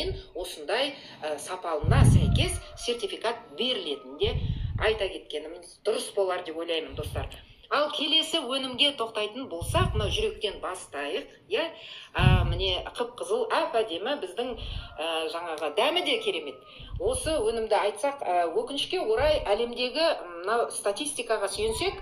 кейін осындай сапалына сәйкес сертификат берілетінде айта кеткеніміз дұрыс болар деп ойлаймын, достар. Ал келесі өнімге тоқтайтын болсақ, мына жүректен бастайық, иә? Міне қып-қызыл әп-әдемі біздің жаңағы дәмі де керемет. Осы өнімді айтсақ, өкінішке орай әлемдегі мына статистикаға сүйенсек,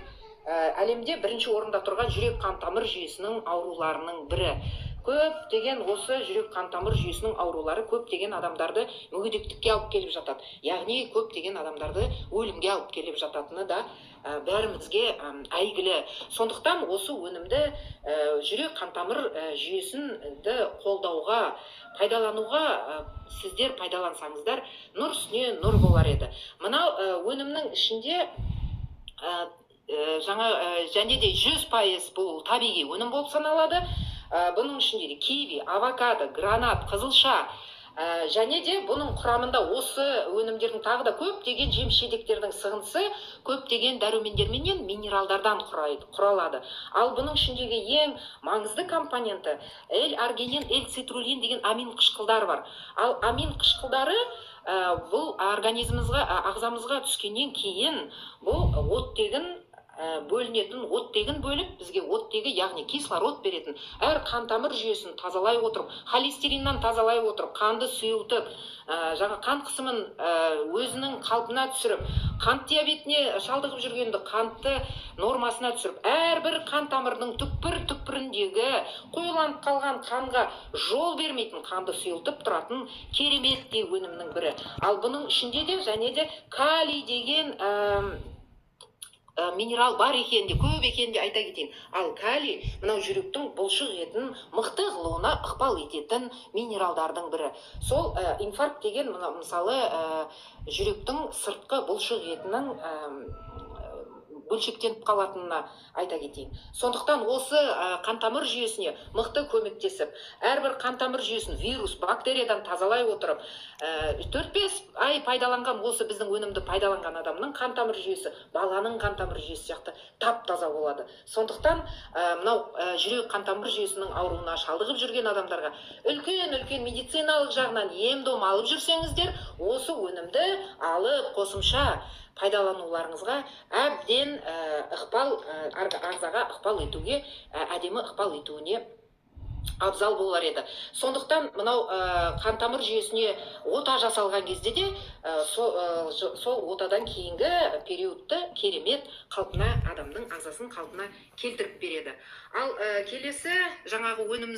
әлемде бірінші орында тұрған жүрек қан тамыр жүйесінің ауруларының бірі. Көптеген осы жүрек қан тамыр жүйесінің аурулары көптеген адамдарды мүгедектікке алып келіп жатады. Яғни көптеген адамдарды өлімге алып келіп жататыны да бәрімізге әйгілі. Сондықтан осы өнімді жүрек қан тамыр жүйесінді қолдауға, пайдалануға сіздер пайдалансаңыздар, нұр үстіне нұр болар еді. Мынау өнімнің ішінде және де 100% бұл табиғи өнім болып саналады. Бұның ішінде киви, авокадо, гранат, қызылша және де бұның құрамында осы өнімдердің тағы да көптеген жеміс-жидектердің сығынысы көптеген дәрумендермен минералдардан құралады. Ал бұның ішіндегі ең маңызды компоненті L-аргинин, L-цитрулин деген амин қышқылдар бар. Ал амин қышқылдары бұл организмімізге, ағзамызға түскеннен кейін бұл оттегін бөлінетін, оттегін бөліп, бізге оттегі, яғни кислород беретін, әр қан тамыр жүйесін тазалай отырып, холестериннан тазалай отырып, қанды сұйылтып, қан қысымын өзінің қалпына түсіріп, қант диабетіне шалдығып жүргенді қантты нормасына түсіріп, әрбір қан тамырының түкпір-түкпіріндегі қоюланып қалған қанға жол бермейтін, қанды сұйылтып тұратын кереметтей өнімнің бірі. Ал бұның ішінде де және де калий деген минерал бар екенде, көп екенде айта кетейін. Ал калий мынау жүректің бұлшық етін мықты қылуына ықпал ететін минералдардың бірі. Сол инфаркт деген мысалы жүректің сыртқы бұлшық етінің бөлшектеніп қалатынына айта кетейін. Сондықтан осы қантамыр жүйесіне мықты көмектесіп, әрбір қантамыр жүйесін вирус, бактериядан тазалай отырып, 4-5 ай пайдаланған осы біздің өнімді пайдаланған адамның қантамыр жүйесі, баланың қантамыр жүйесі сияқты тап-таза болады. Сондықтан мынау жүрек қантамыр жүйесінің ауруына шалдығып жүрген адамдарға үлкен медициналық жағынан ем-дом алып жүрсеңіздер, осы өнімді алып қосымша пайдалануларыңызға әбден ағзаға ықпал етуге, әдемі ықпал етуіне абзал болар еді. Сондықтан мынау қантамыр жүйесіне ота жасалған кезде де сол отадан кейінгі периодты керемет қалпына, адамның ағзасын қалпына келтіріп береді. Ал келесі жаңағы өніміміз